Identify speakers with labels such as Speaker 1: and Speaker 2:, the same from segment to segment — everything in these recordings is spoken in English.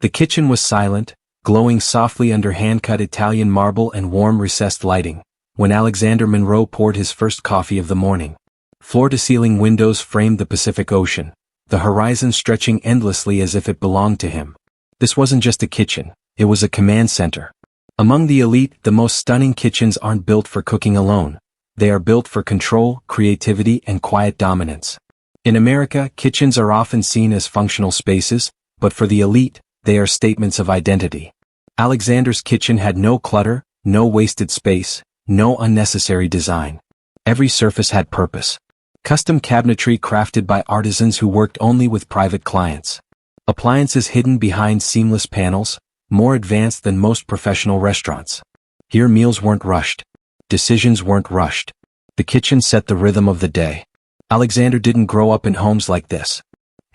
Speaker 1: The kitchen was silent, glowing softly under hand-cut Italian marble and warm recessed lighting, when Alexander Monroe poured his first coffee of the morning. Floor-to-ceiling windows framed the Pacific Ocean, the horizon stretching endlessly as if it belonged to him. This wasn't just a kitchen, it was a command center. Among the elite, the most stunning kitchens aren't built for cooking alone. They are built for control, creativity, and quiet dominance. In America, kitchens are often seen as functional spaces, but for the elite, they are statements of identity. Alexander's kitchen had no clutter, no wasted space, no unnecessary design. Every surface had purpose. Custom cabinetry crafted by artisans who worked only with private clients. Appliances hidden behind seamless panels, more advanced than most professional restaurants. Here meals weren't rushed. Decisions weren't rushed. The kitchen set the rhythm of the day. Alexander didn't grow up in homes like this.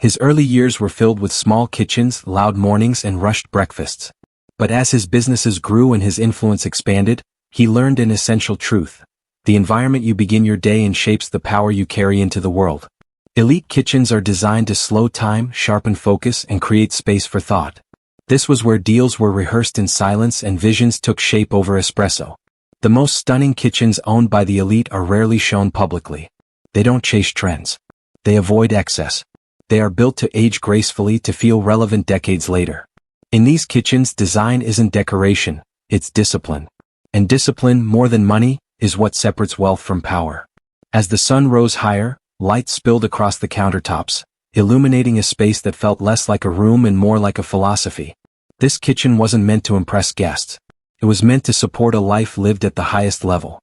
Speaker 1: His early years were filled with small kitchens, loud mornings, and rushed breakfasts. But as his businesses grew and his influence expanded, he learned an essential truth. The environment you begin your day in shapes the power you carry into the world. Elite kitchens are designed to slow time, sharpen focus, and create space for thought. This was where deals were rehearsed in silence and visions took shape over espresso. The most stunning kitchens owned by the elite are rarely shown publicly. They don't chase trends. They avoid excess. They are built to age gracefully to feel relevant decades later. In these kitchens, design isn't decoration, it's discipline. And discipline, more than money, is what separates wealth from power. As the sun rose higher, light spilled across the countertops, illuminating a space that felt less like a room and more like a philosophy. This kitchen wasn't meant to impress guests. It was meant to support a life lived at the highest level.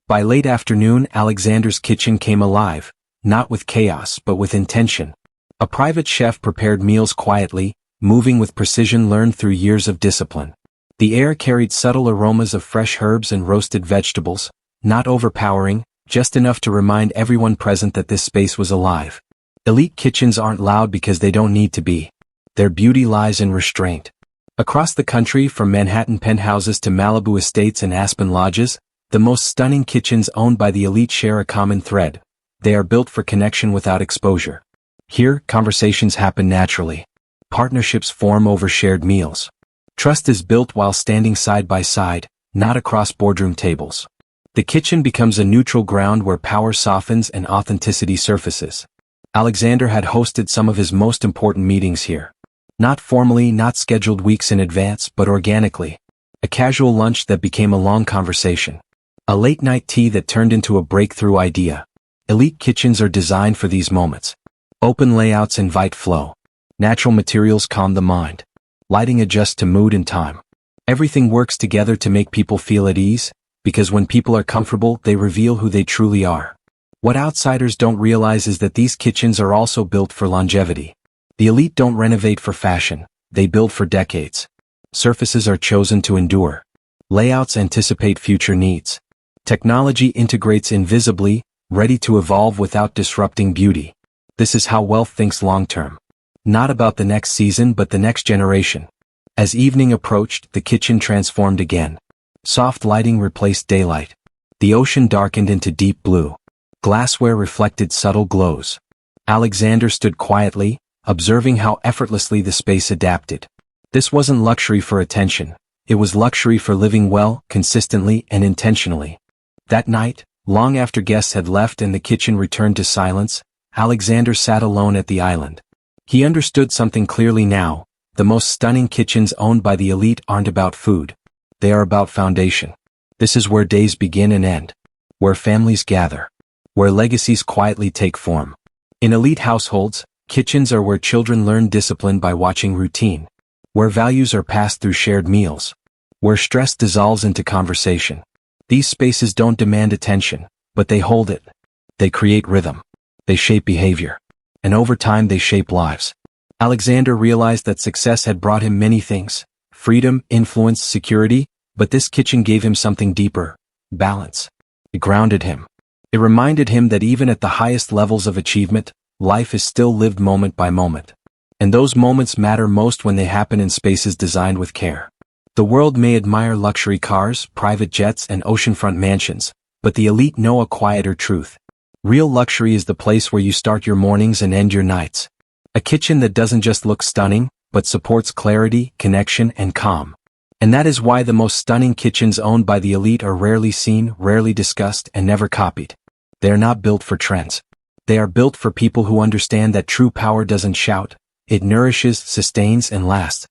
Speaker 1: By late afternoon, Alexander's kitchen came alive, not with chaos but with intention. A private chef prepared meals quietly, moving with precision learned through years of discipline. The air carried subtle aromas of fresh herbs and roasted vegetables, not overpowering, just enough to remind everyone present that this space was alive. Elite kitchens aren't loud because they don't need to be. Their beauty lies in restraint. Across the country, from Manhattan penthouses to Malibu estates and Aspen lodges, the most stunning kitchens owned by the elite share a common thread. They are built for connection without exposure. Here, conversations happen naturally. Partnerships form over shared meals. Trust is built while standing side by side, not across boardroom tables. The kitchen becomes a neutral ground where power softens and authenticity surfaces. Alexander had hosted some of his most important meetings here. Not formally, not scheduled weeks in advance, but organically. A casual lunch that became a long conversation. A late-night tea that turned into a breakthrough idea. Elite kitchens are designed for these moments. Open layouts invite flow. Natural materials calm the mind. Lighting adjusts to mood and time. Everything works together to make people feel at ease, because when people are comfortable, they reveal who they truly are. What outsiders don't realize is that these kitchens are also built for longevity. The elite don't renovate for fashion, they build for decades. Surfaces are chosen to endure. Layouts anticipate future needs. Technology integrates invisibly, ready to evolve without disrupting beauty. This is how wealth thinks long-term. Not about the next season but the next generation. As evening approached, the kitchen transformed again. Soft lighting replaced daylight. The ocean darkened into deep blue. Glassware reflected subtle glows. Alexander stood quietly, observing how effortlessly the space adapted. This wasn't luxury for attention. It was luxury for living well, consistently, and intentionally. That night, long after guests had left and the kitchen returned to silence, Alexander sat alone at the island. He understood something clearly now. The most stunning kitchens owned by the elite aren't about food. They are about foundation. This is where days begin and end. Where families gather. Where legacies quietly take form. In elite households, kitchens are where children learn discipline by watching routine. Where values are passed through shared meals. Where stress dissolves into conversation. These spaces don't demand attention, but they hold it. They create rhythm. They shape behavior. And over time they shape lives. Alexander realized that success had brought him many things. Freedom, influence, security, but this kitchen gave him something deeper. Balance. It grounded him. It reminded him that even at the highest levels of achievement, life is still lived moment by moment. And those moments matter most when they happen in spaces designed with care. The world may admire luxury cars, private jets, and oceanfront mansions, but the elite know a quieter truth. Real luxury is the place where you start your mornings and end your nights. A kitchen that doesn't just look stunning, but supports clarity, connection, and calm. And that is why the most stunning kitchens owned by the elite are rarely seen, rarely discussed, and never copied. They are not built for trends. They are built for people who understand that true power doesn't shout, it nourishes, sustains, and lasts.